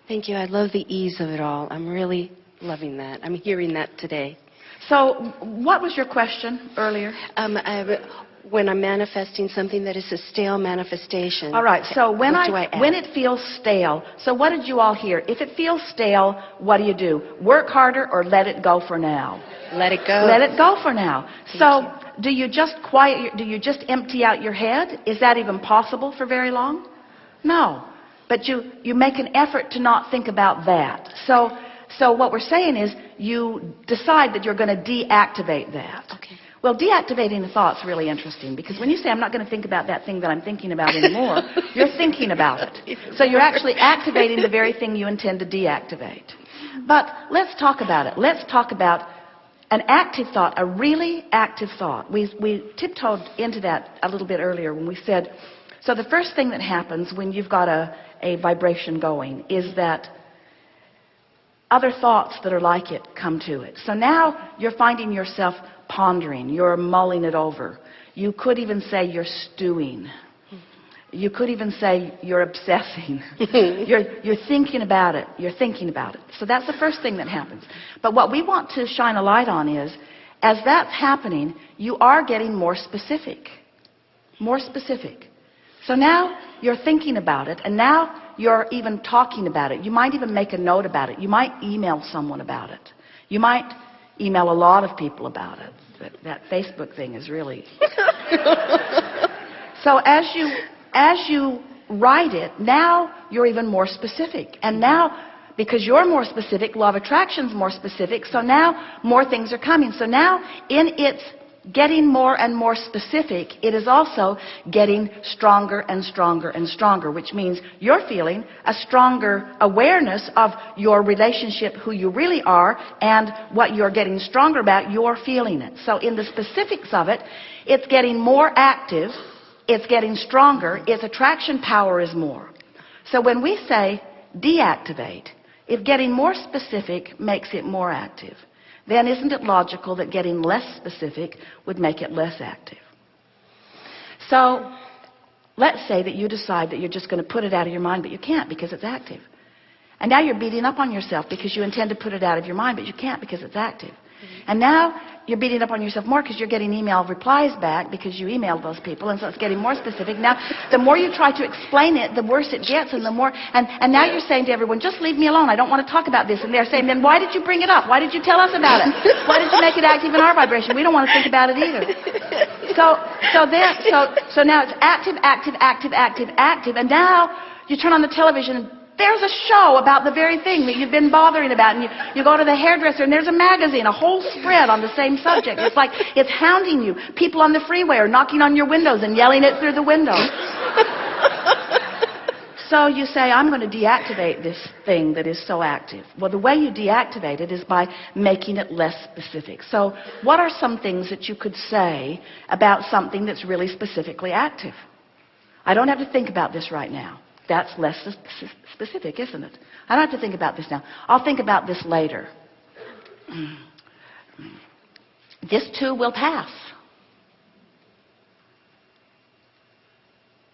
Thank you. I love the ease of it all. I'm really loving that. I'm hearing that today. So what was your question earlier? When I'm manifesting something that is a stale manifestation. All right, so when when it feels stale, so what did you all hear? If it feels stale, what do? Work harder or let it go for now? Let it go. Let it go for now. So do you just do you just empty out your head? Is that even possible for very long? No. But you make an effort to not think about that. So what we're saying is you decide that you're going to deactivate that. Okay. Well, deactivating the thought's really interesting, because when you say, I'm not going to think about that thing that I'm thinking about anymore, you're thinking about it. So you're actually activating the very thing you intend to deactivate. But let's talk about it. Let's talk about an active thought, a really active thought. We tiptoed into that a little bit earlier when we said, so the first thing that happens when you've got a vibration going is that other thoughts that are like it come to it. So now you're finding yourself pondering, you're mulling it over. You could even say you're stewing. You could even say you're obsessing. You're thinking about it. You're thinking about it. So that's the first thing that happens. But what we want to shine a light on is, as that's happening, you are getting more specific. More specific. So now you're thinking about it, and now you're even talking about it. You might even make a note about it. You might email someone about it. You might email a lot of people about it. That Facebook thing is really... So as you write it, now you're even more specific. And now, because you're more specific, law of attraction's more specific, so now more things are coming. So now, in its getting more and more specific, it is also getting stronger and stronger and stronger, which means you're feeling a stronger awareness of your relationship, who you really are, and what you're getting stronger about, you're feeling it. So in the specifics of it, it's getting more active, it's getting stronger, its attraction power is more. So when we say deactivate, if getting more specific makes it more active, then isn't it logical that getting less specific would make it less active? So let's say that you decide that you're just going to put it out of your mind, but you can't because it's active. And now you're beating up on yourself because you intend to put it out of your mind, but you can't because it's active. And now you're beating up on yourself more because you're getting email replies back because you emailed those people, and so it's getting more specific. Now, the more you try to explain it, the worse it gets, and the more... And now you're saying to everyone, just leave me alone. I don't want to talk about this. And they're saying, then why did you bring it up? Why did you tell us about it? Why did you make it active in our vibration? We don't want to think about it either. So now it's active, active, active, active, active, and now you turn on the television and there's a show about the very thing that you've been bothering about, and you go to the hairdresser and there's a magazine, a whole spread on the same subject. It's like it's hounding you. People on the freeway are knocking on your windows and yelling it through the window. So you say, I'm going to deactivate this thing that is so active. Well, the way you deactivate it is by making it less specific. So what are some things that you could say about something that's really specifically active? I don't have to think about this right now. That's less specific, isn't it? I don't have to think about this now. I'll think about this later. This too will pass.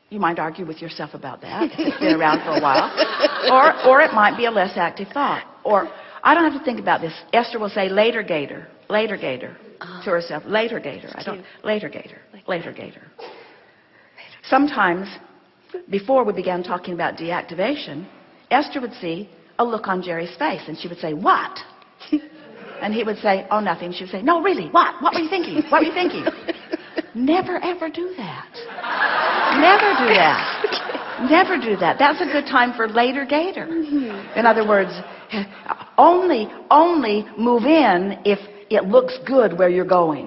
You might argue with yourself about that if it's been around for a while. Or it might be a less active thought. Or, I don't have to think about this. Esther will say, later, Gator, to herself. Later, Gator. Later, Gator. Sometimes, before we began talking about deactivation, Esther would see a look on Jerry's face, and she would say, what? And he would say, oh, nothing. She would say, no, really, what? What were you thinking? What were you thinking? Never, ever do that. Never do that. Never do that. That's a good time for later, Gator. In other words, only move in if it looks good where you're going.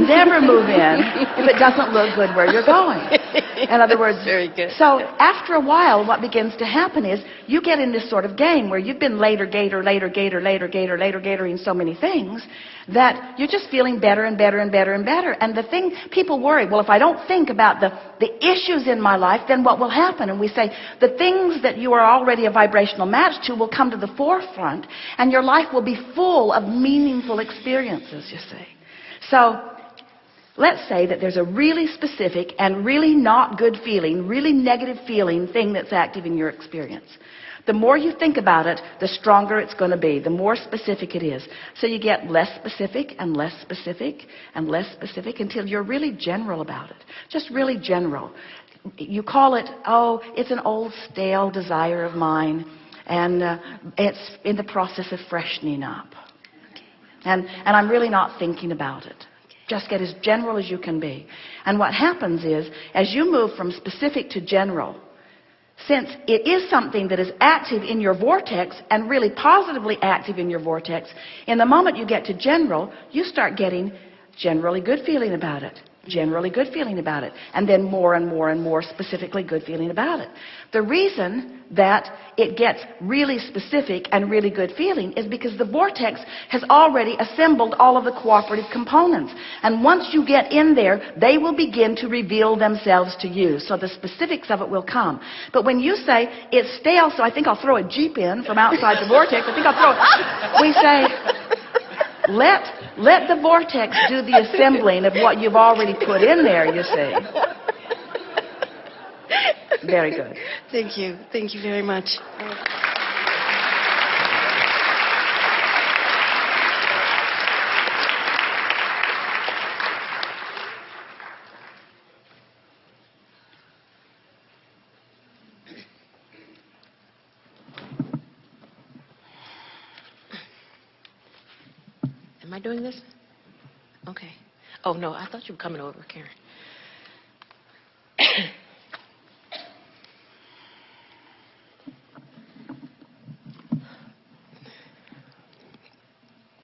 Never move in if it doesn't look good where you're going. In other words, very good. So after a while, what begins to happen is you get in this sort of game where you've been later, Gator, Gatoring so many things that you're just feeling better and better and better and better. And the thing, people worry, well, if I don't think about the issues in my life, then what will happen? And we say the things that you are already a vibrational match to will come to the forefront, and your life will be full of meaningful experiences, you see. So let's say that there's a really specific and really not good feeling, really negative feeling thing that's active in your experience. The more you think about it, the stronger it's going to be, the more specific it is. So you get less specific and less specific and less specific until you're really general about it. Just really general. You call it, oh, it's an old stale desire of mine, and it's in the process of freshening up. And I'm really not thinking about it. Just get as general as you can be. And what happens is, as you move from specific to general, since it is something that is active in your vortex and really positively active in your vortex, in the moment you get to general, you start getting generally good feeling about it. Generally good feeling about it, and then more and more and more specifically good feeling about it. The reason that it gets really specific and really good feeling is because the vortex has already assembled all of the cooperative components, and once you get in there, they will begin to reveal themselves to you, so the specifics of it will come. But when you say it's stale, so I think I'll throw a Jeep in from outside the vortex, I think I'll throw it, we say let the vortex do the assembling of what you've already put in there, you see. Very good. Thank you. Thank you very much. Am I doing this? Okay. Oh, no, I thought you were coming over, Karen.